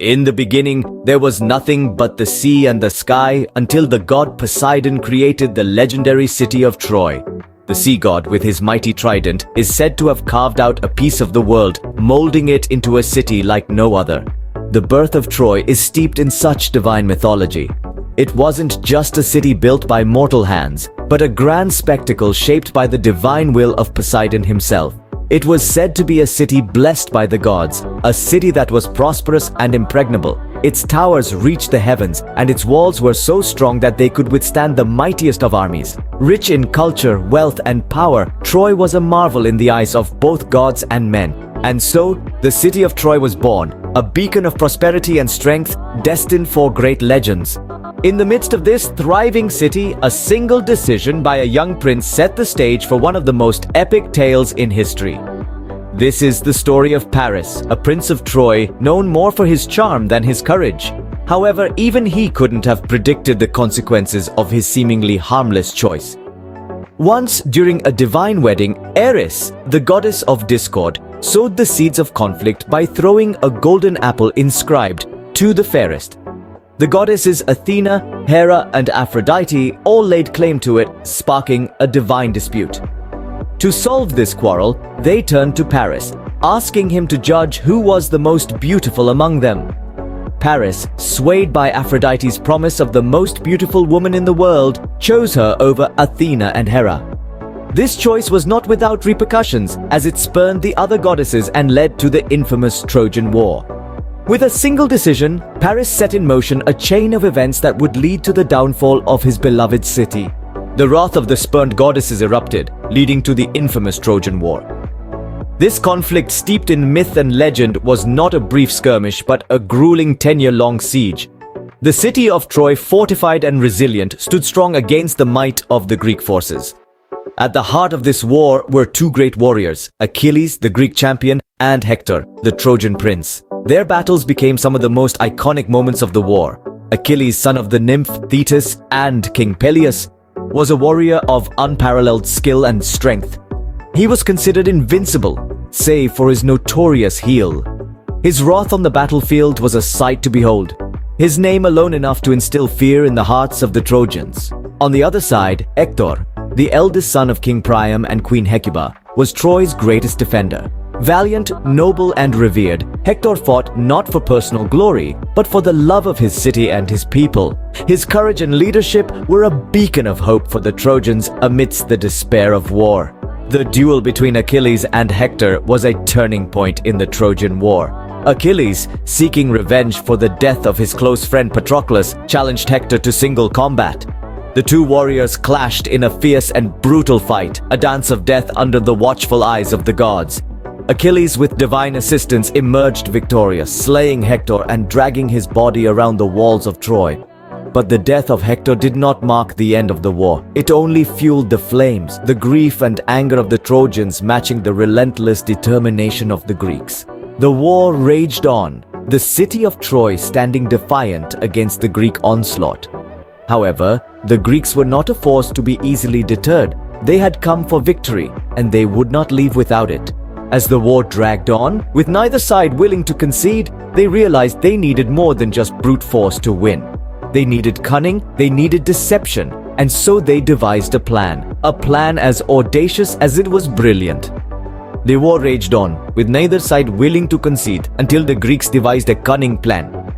In the beginning, there was nothing but the sea and the sky until the god Poseidon created the legendary city of Troy. The sea god, with his mighty trident, is said to have carved out a piece of the world, molding it into a city like no other. The birth of Troy is steeped in such divine mythology. It wasn't just a city built by mortal hands, but a grand spectacle shaped by the divine will of Poseidon himself. It was said to be a city blessed by the gods, a city that was prosperous and impregnable. Its towers reached the heavens, and its walls were so strong that they could withstand the mightiest of armies. Rich in culture, wealth, and power, Troy was a marvel in the eyes of both gods and men. And so, the city of Troy was born, a beacon of prosperity and strength, destined for great legends. In the midst of this thriving city, a single decision by a young prince set the stage for one of the most epic tales in history. This is the story of Paris, a prince of Troy, known more for his charm than his courage. However, even he couldn't have predicted the consequences of his seemingly harmless choice. Once, during a divine wedding, Eris, the goddess of discord, sowed the seeds of conflict by throwing a golden apple inscribed, "To the fairest." The goddesses Athena, Hera, and Aphrodite all laid claim to it, sparking a divine dispute. To solve this quarrel, they turned to Paris, asking him to judge who was the most beautiful among them. Paris, swayed by Aphrodite's promise of the most beautiful woman in the world, chose her over Athena and Hera. This choice was not without repercussions, as it spurned the other goddesses and led to the infamous Trojan War. With a single decision, Paris set in motion a chain of events that would lead to the downfall of his beloved city. The wrath of the spurned goddesses erupted, leading to the infamous Trojan War. This conflict, steeped in myth and legend, was not a brief skirmish but a grueling 10-year-long siege. The city of Troy, fortified and resilient, stood strong against the might of the Greek forces. At the heart of this war were two great warriors, Achilles, the Greek champion, and Hector, the Trojan prince. Their battles became some of the most iconic moments of the war. Achilles, son of the nymph Thetis and King Peleus, was a warrior of unparalleled skill and strength. He was considered invincible, save for his notorious heel. His wrath on the battlefield was a sight to behold, his name alone enough to instill fear in the hearts of the Trojans. On the other side, Hector, the eldest son of King Priam and Queen Hecuba, was Troy's greatest defender. Valiant, noble, and revered, Hector fought not for personal glory, but for the love of his city and his people. His courage and leadership were a beacon of hope for the Trojans amidst the despair of war. The duel between Achilles and Hector was a turning point in the Trojan War. Achilles, seeking revenge for the death of his close friend Patroclus, challenged Hector to single combat. The two warriors clashed in a fierce and brutal fight, a dance of death under the watchful eyes of the gods. Achilles, with divine assistance, emerged victorious, slaying Hector and dragging his body around the walls of Troy. But the death of Hector did not mark the end of the war. It only fueled the flames, the grief and anger of the Trojans matching the relentless determination of the Greeks. The war raged on, the city of Troy standing defiant against the Greek onslaught. However, the Greeks were not a force to be easily deterred. They had come for victory, and they would not leave without it. As the war dragged on, with neither side willing to concede, they realized they needed more than just brute force to win. They needed cunning, they needed deception, and so they devised a plan as audacious as it was brilliant. The war raged on, with neither side willing to concede, until the Greeks devised a cunning plan.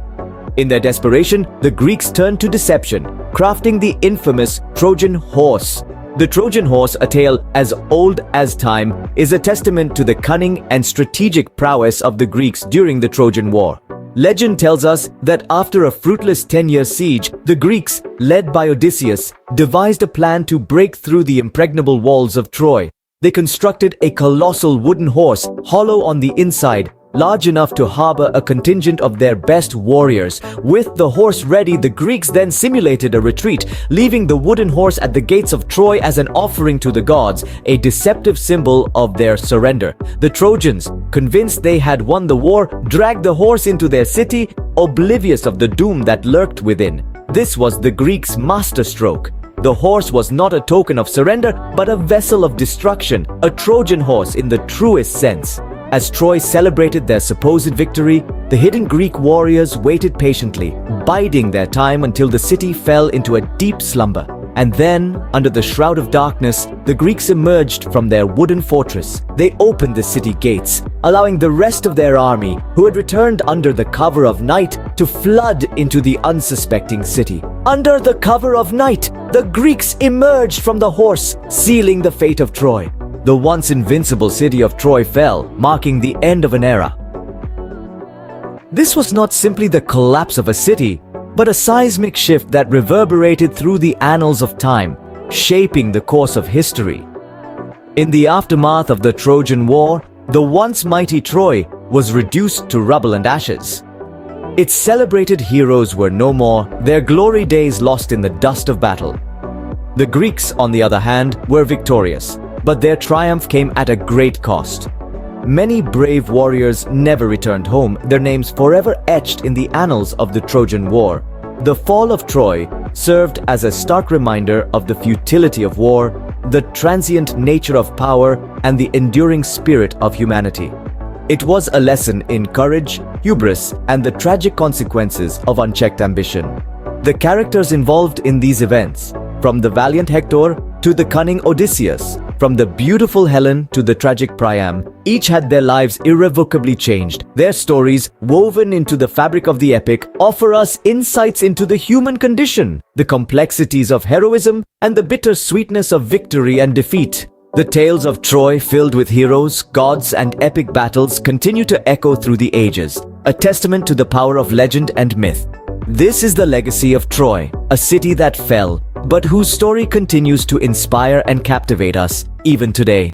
In their desperation, the Greeks turned to deception, crafting the infamous Trojan Horse. The Trojan Horse, a tale as old as time, is a testament to the cunning and strategic prowess of the Greeks during the Trojan War. Legend tells us that after a fruitless 10-year siege, the Greeks, led by Odysseus, devised a plan to break through the impregnable walls of Troy. They constructed a colossal wooden horse, hollow on the inside, large enough to harbor a contingent of their best warriors. With the horse ready, the Greeks then simulated a retreat, leaving the wooden horse at the gates of Troy as an offering to the gods, a deceptive symbol of their surrender. The Trojans, convinced they had won the war, dragged the horse into their city, oblivious of the doom that lurked within. This was the Greeks' masterstroke. The horse was not a token of surrender, but a vessel of destruction, a Trojan horse in the truest sense. As Troy celebrated their supposed victory, the hidden Greek warriors waited patiently, biding their time until the city fell into a deep slumber. And then, under the shroud of darkness, the Greeks emerged from their wooden fortress. They opened the city gates, allowing the rest of their army, who had returned under the cover of night, to flood into the unsuspecting city. Under the cover of night, the Greeks emerged from the horse, sealing the fate of Troy. The once invincible city of Troy fell, marking the end of an era. This was not simply the collapse of a city, but a seismic shift that reverberated through the annals of time, shaping the course of history. In the aftermath of the Trojan War, the once mighty Troy was reduced to rubble and ashes. Its celebrated heroes were no more, their glory days lost in the dust of battle. The Greeks, on the other hand, were victorious, but their triumph came at a great cost. Many brave warriors never returned home, their names forever etched in the annals of the Trojan War. The fall of Troy served as a stark reminder of the futility of war, the transient nature of power, and the enduring spirit of humanity. It was a lesson in courage, hubris, and the tragic consequences of unchecked ambition. The characters involved in these events, from the valiant Hector to the cunning Odysseus, from the beautiful Helen to the tragic Priam, each had their lives irrevocably changed. Their stories, woven into the fabric of the epic, offer us insights into the human condition, the complexities of heroism, and the bitter sweetness of victory and defeat. The tales of Troy, filled with heroes, gods, and epic battles, continue to echo through the ages, a testament to the power of legend and myth. This is the legacy of Troy, a city that fell, but whose story continues to inspire and captivate us even today.